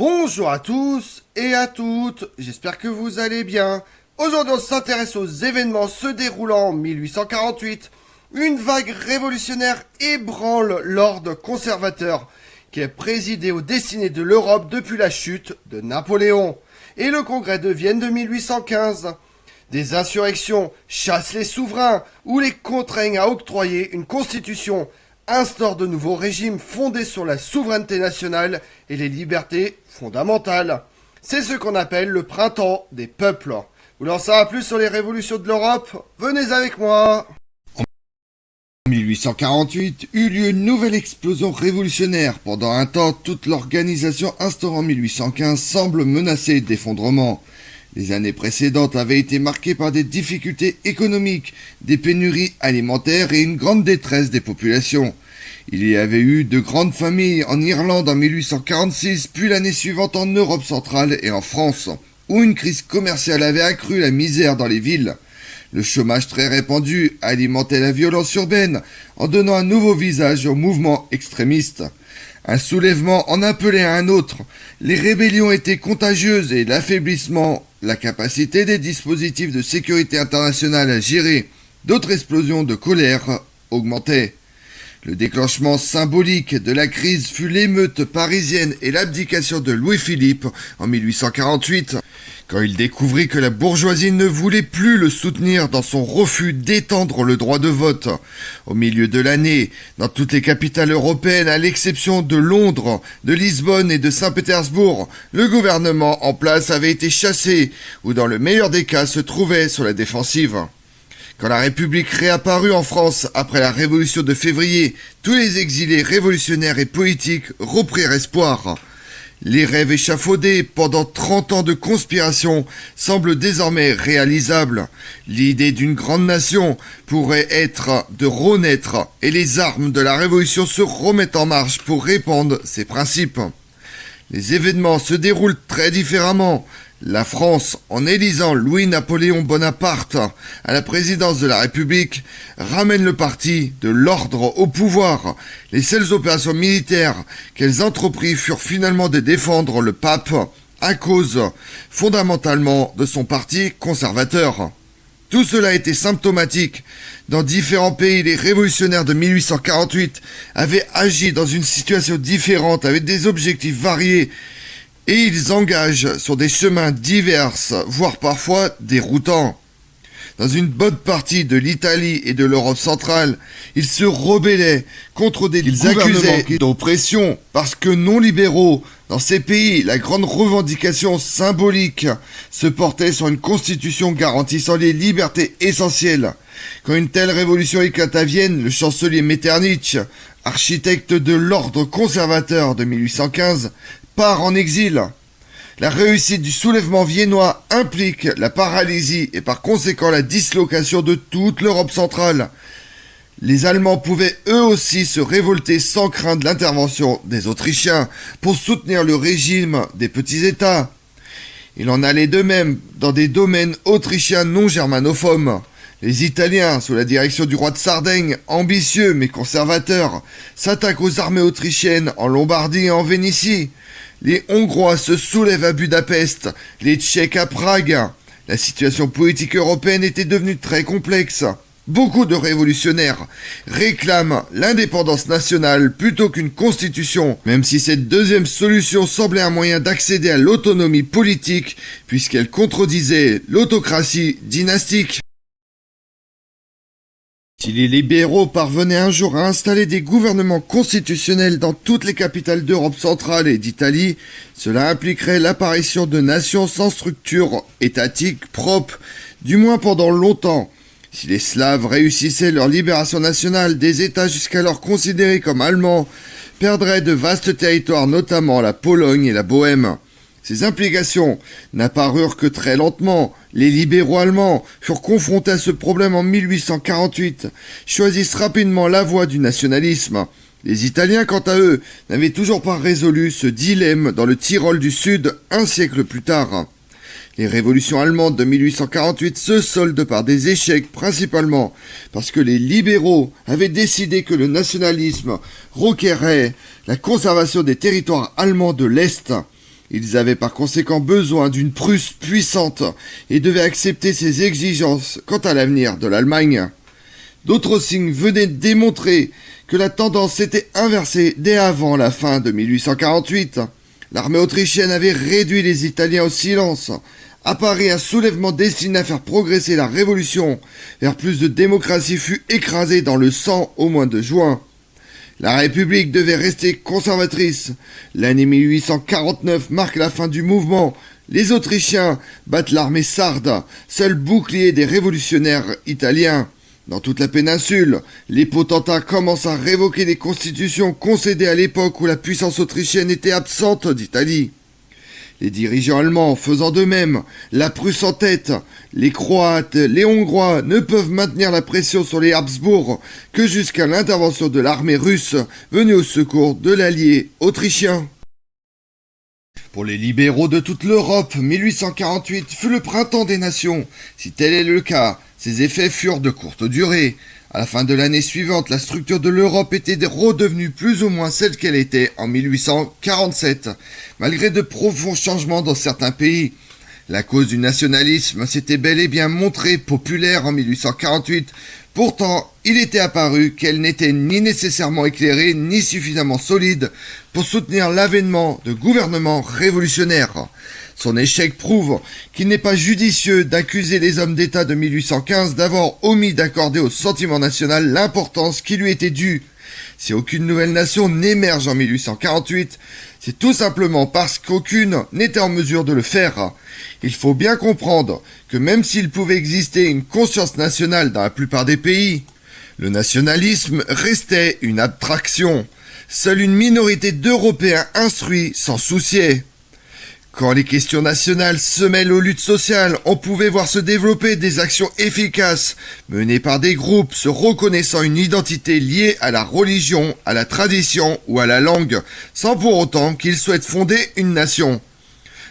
Bonjour à tous et à toutes, j'espère que vous allez bien. Aujourd'hui on s'intéresse aux événements se déroulant en 1848. Une vague révolutionnaire ébranle l'ordre conservateur qui a présidé aux destinées de l'Europe depuis la chute de Napoléon et le congrès de Vienne de 1815. Des insurrections chassent les souverains ou les contraignent à octroyer une constitution, instaure de nouveaux régimes fondés sur la souveraineté nationale et les libertés fondamentales. C'est ce qu'on appelle le printemps des peuples. Vous voulez en savoir plus sur les révolutions de l'Europe? Venez avec moi. En 1848 eut lieu une nouvelle explosion révolutionnaire. Pendant un temps, toute l'organisation instaurée en 1815 semble menacée d'effondrement. Les années précédentes avaient été marquées par des difficultés économiques, des pénuries alimentaires et une grande détresse des populations. Il y avait eu de grandes familles en Irlande en 1846, puis l'année suivante en Europe centrale et en France, où une crise commerciale avait accru la misère dans les villes. Le chômage très répandu alimentait la violence urbaine en donnant un nouveau visage au mouvement extrémiste. Un soulèvement en appelait à un autre. Les rébellions étaient contagieuses et l'affaiblissement, la capacité des dispositifs de sécurité internationale à gérer d'autres explosions de colère augmentait. Le déclenchement symbolique de la crise fut l'émeute parisienne et l'abdication de Louis-Philippe en 1848, quand il découvrit que la bourgeoisie ne voulait plus le soutenir dans son refus d'étendre le droit de vote. Au milieu de l'année, dans toutes les capitales européennes, à l'exception de Londres, de Lisbonne et de Saint-Pétersbourg, le gouvernement en place avait été chassé, ou dans le meilleur des cas se trouvait sur la défensive. Quand la République réapparut en France après la Révolution de février, tous les exilés révolutionnaires et politiques reprirent espoir. Les rêves échafaudés pendant 30 ans de conspiration semblent désormais réalisables. L'idée d'une grande nation pourrait être de renaître et les armes de la Révolution se remettent en marche pour répandre ses principes. Les événements se déroulent très différemment. La France, en élisant Louis-Napoléon Bonaparte à la présidence de la République, ramène le parti de l'ordre au pouvoir. Les seules opérations militaires qu'elles entreprirent furent finalement de défendre le pape à cause fondamentalement de son parti conservateur. Tout cela était symptomatique. Dans différents pays, les révolutionnaires de 1848 avaient agi dans une situation différente avec des objectifs variés et ils engagent sur des chemins divers, voire parfois déroutants. Dans une bonne partie de l'Italie et de l'Europe centrale, ils se rebellaient contre des gouvernements d'oppression parce que non-libéraux. Dans ces pays, la grande revendication symbolique se portait sur une constitution garantissant les libertés essentielles. Quand une telle révolution éclate à Vienne, le chancelier Metternich, architecte de l'ordre conservateur de 1815, part en exil. La réussite du soulèvement viennois implique la paralysie et par conséquent la dislocation de toute l'Europe centrale. Les Allemands pouvaient eux aussi se révolter sans craindre l'intervention des Autrichiens pour soutenir le régime des petits États. Il en allait de même dans des domaines autrichiens non germanophones. Les Italiens, sous la direction du roi de Sardaigne, ambitieux mais conservateurs, s'attaquent aux armées autrichiennes en Lombardie et en Vénétie. Les Hongrois se soulèvent à Budapest, les Tchèques à Prague. La situation politique européenne était devenue très complexe. Beaucoup de révolutionnaires réclament l'indépendance nationale plutôt qu'une constitution, même si cette deuxième solution semblait un moyen d'accéder à l'autonomie politique, puisqu'elle contredisait l'autocratie dynastique. Si les libéraux parvenaient un jour à installer des gouvernements constitutionnels dans toutes les capitales d'Europe centrale et d'Italie, cela impliquerait l'apparition de nations sans structure étatique propre, du moins pendant longtemps. Si les Slaves réussissaient leur libération nationale, des États jusqu'alors considérés comme allemands perdraient de vastes territoires, notamment la Pologne et la Bohême. Ces implications n'apparurent que très lentement. Les libéraux allemands furent confrontés à ce problème en 1848, choisissent rapidement la voie du nationalisme. Les Italiens, quant à eux, n'avaient toujours pas résolu ce dilemme dans le Tyrol du Sud un siècle plus tard. Les révolutions allemandes de 1848 se soldent par des échecs principalement parce que les libéraux avaient décidé que le nationalisme requérait la conservation des territoires allemands de l'Est Ils avaient par conséquent besoin d'une Prusse puissante et devaient accepter ses exigences quant à l'avenir de l'Allemagne. D'autres signes venaient démontrer que la tendance s'était inversée dès avant la fin de 1848. L'armée autrichienne avait réduit les Italiens au silence. À Paris, un soulèvement destiné à faire progresser la révolution vers plus de démocratie fut écrasé dans le sang au mois de juin. La République devait rester conservatrice. L'année 1849 marque la fin du mouvement. Les Autrichiens battent l'armée sarde, seul bouclier des révolutionnaires italiens. Dans toute la péninsule, les potentats commencent à révoquer les constitutions concédées à l'époque où la puissance autrichienne était absente d'Italie. Les dirigeants allemands faisant de même, la Prusse en tête, les Croates, les Hongrois ne peuvent maintenir la pression sur les Habsbourg que jusqu'à l'intervention de l'armée russe venue au secours de l'allié autrichien. Pour les libéraux de toute l'Europe, 1848 fut le printemps des nations. Si tel est le cas, ses effets furent de courte durée. À la fin de l'année suivante, la structure de l'Europe était redevenue plus ou moins celle qu'elle était en 1847, malgré de profonds changements dans certains pays. La cause du nationalisme s'était bel et bien montrée populaire en 1848, pourtant il était apparu qu'elle n'était ni nécessairement éclairée ni suffisamment solide pour soutenir l'avènement de gouvernements révolutionnaires. Son échec prouve qu'il n'est pas judicieux d'accuser les hommes d'État de 1815 d'avoir omis d'accorder au sentiment national l'importance qui lui était due. Si aucune nouvelle nation n'émerge en 1848, c'est tout simplement parce qu'aucune n'était en mesure de le faire. Il faut bien comprendre que même s'il pouvait exister une conscience nationale dans la plupart des pays, le nationalisme restait une abstraction. Seule une minorité d'Européens instruits s'en souciait. Quand les questions nationales se mêlent aux luttes sociales, on pouvait voir se développer des actions efficaces, menées par des groupes se reconnaissant une identité liée à la religion, à la tradition ou à la langue, sans pour autant qu'ils souhaitent fonder une nation.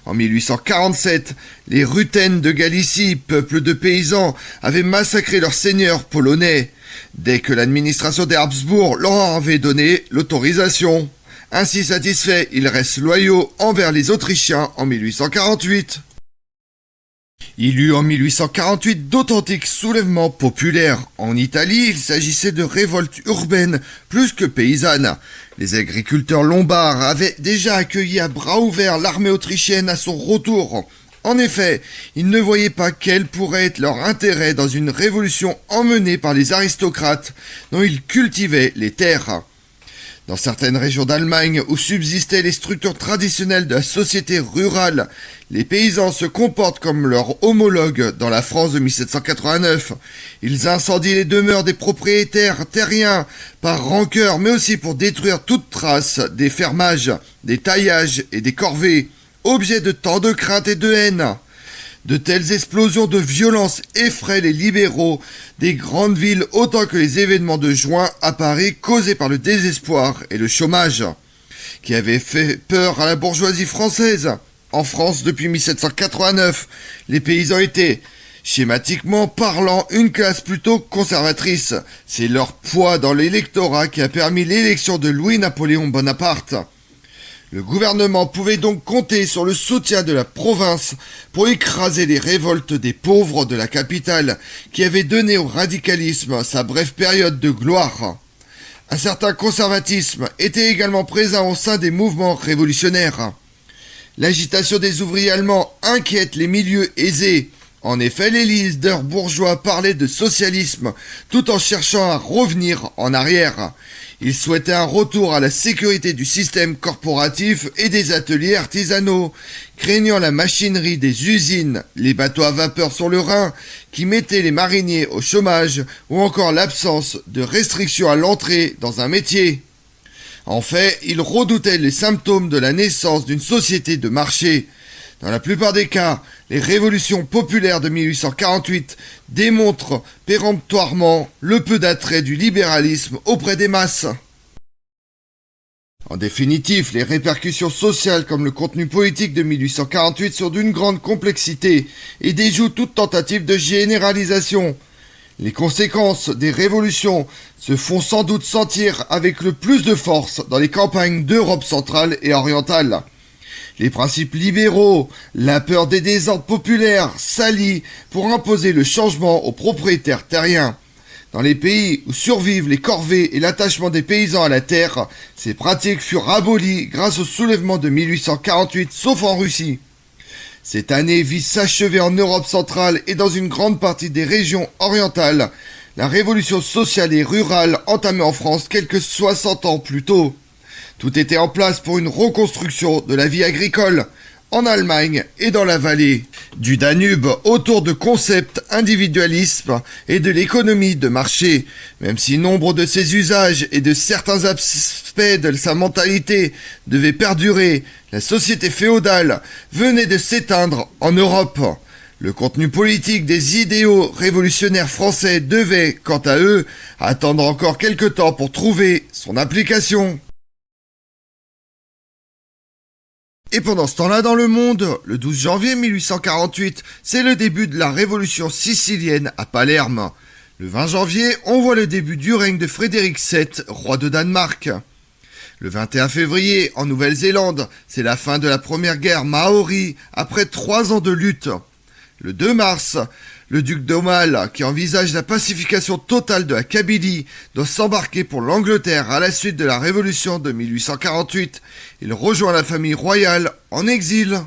En 1847, les Ruthènes de Galicie, peuple de paysans, avaient massacré leurs seigneurs polonais, dès que l'administration des Habsbourg leur en avait donné l'autorisation. Ainsi satisfaits, ils restent loyaux envers les Autrichiens en 1848. Il y eut en 1848 d'authentiques soulèvements populaires. En Italie, il s'agissait de révoltes urbaines plus que paysannes. Les agriculteurs lombards avaient déjà accueilli à bras ouverts l'armée autrichienne à son retour. En effet, ils ne voyaient pas quel pourrait être leur intérêt dans une révolution emmenée par les aristocrates dont ils cultivaient les terres. Dans certaines régions d'Allemagne où subsistaient les structures traditionnelles de la société rurale, les paysans se comportent comme leurs homologues dans la France de 1789. Ils incendient les demeures des propriétaires terriens par rancœur, mais aussi pour détruire toute trace des fermages, des taillages et des corvées, objets de tant de crainte et de haine. De telles explosions de violence effraient les libéraux des grandes villes autant que les événements de juin à Paris causés par le désespoir et le chômage, qui avaient fait peur à la bourgeoisie française. En France, depuis 1789, les paysans étaient, schématiquement parlant, une classe plutôt conservatrice. C'est leur poids dans l'électorat qui a permis l'élection de Louis-Napoléon Bonaparte. Le gouvernement pouvait donc compter sur le soutien de la province pour écraser les révoltes des pauvres de la capitale qui avaient donné au radicalisme sa brève période de gloire. Un certain conservatisme était également présent au sein des mouvements révolutionnaires. L'agitation des ouvriers allemands inquiète les milieux aisés. En effet, les leaders bourgeois parlaient de socialisme tout en cherchant à revenir en arrière. Ils souhaitaient un retour à la sécurité du système corporatif et des ateliers artisanaux, craignant la machinerie des usines, les bateaux à vapeur sur le Rhin qui mettaient les mariniers au chômage ou encore l'absence de restrictions à l'entrée dans un métier. En fait, ils redoutaient les symptômes de la naissance d'une société de marché. Dans la plupart des cas, les révolutions populaires de 1848 démontrent péremptoirement le peu d'attrait du libéralisme auprès des masses. En définitive, les répercussions sociales comme le contenu politique de 1848 sont d'une grande complexité et déjouent toute tentative de généralisation. Les conséquences des révolutions se font sans doute sentir avec le plus de force dans les campagnes d'Europe centrale et orientale. Les principes libéraux, la peur des désordres populaires s'allient pour imposer le changement aux propriétaires terriens. Dans les pays où survivent les corvées et l'attachement des paysans à la terre, ces pratiques furent abolies grâce au soulèvement de 1848, sauf en Russie. Cette année vit s'achever en Europe centrale et dans une grande partie des régions orientales, la révolution sociale et rurale entamée en France quelques 60 ans plus tôt. Tout était en place pour une reconstruction de la vie agricole, en Allemagne et dans la vallée du Danube, autour de concepts individualisme et de l'économie de marché. Même si nombre de ses usages et de certains aspects de sa mentalité devaient perdurer, la société féodale venait de s'éteindre en Europe. Le contenu politique des idéaux révolutionnaires français devait, quant à eux, attendre encore quelque temps pour trouver son application. Et pendant ce temps-là dans le monde, le 12 janvier 1848, c'est le début de la révolution sicilienne à Palerme. Le 20 janvier, on voit le début du règne de Frédéric VII, roi de Danemark. Le 21 février, en Nouvelle-Zélande, c'est la fin de la première guerre maori après 3 ans de lutte. Le 2 mars, le duc d'Aumale, qui envisage la pacification totale de la Kabylie, doit s'embarquer pour l'Angleterre à la suite de la révolution de 1848. Il rejoint la famille royale en exil.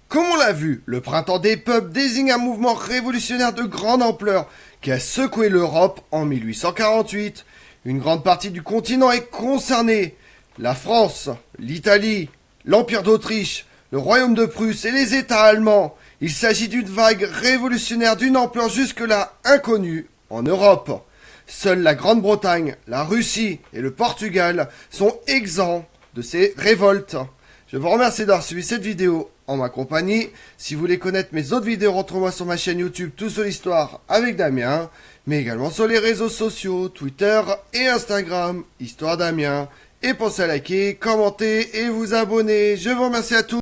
Comme on l'a vu, le printemps des peuples désigne un mouvement révolutionnaire de grande ampleur qui a secoué l'Europe en 1848. Une grande partie du continent est concernée. La France, l'Italie, l'Empire d'Autriche, le Royaume de Prusse et les États allemands. Il s'agit d'une vague révolutionnaire d'une ampleur jusque-là inconnue en Europe. Seule la Grande-Bretagne, la Russie et le Portugal sont exempts de ces révoltes. Je vous remercie d'avoir suivi cette vidéo en ma compagnie. Si vous voulez connaître mes autres vidéos, retrouvez-moi sur ma chaîne YouTube Tout sur l'Histoire avec Damien, mais également sur les réseaux sociaux, Twitter et Instagram, Histoire Damien. Et pensez à liker, commenter et vous abonner. Je vous remercie à tous.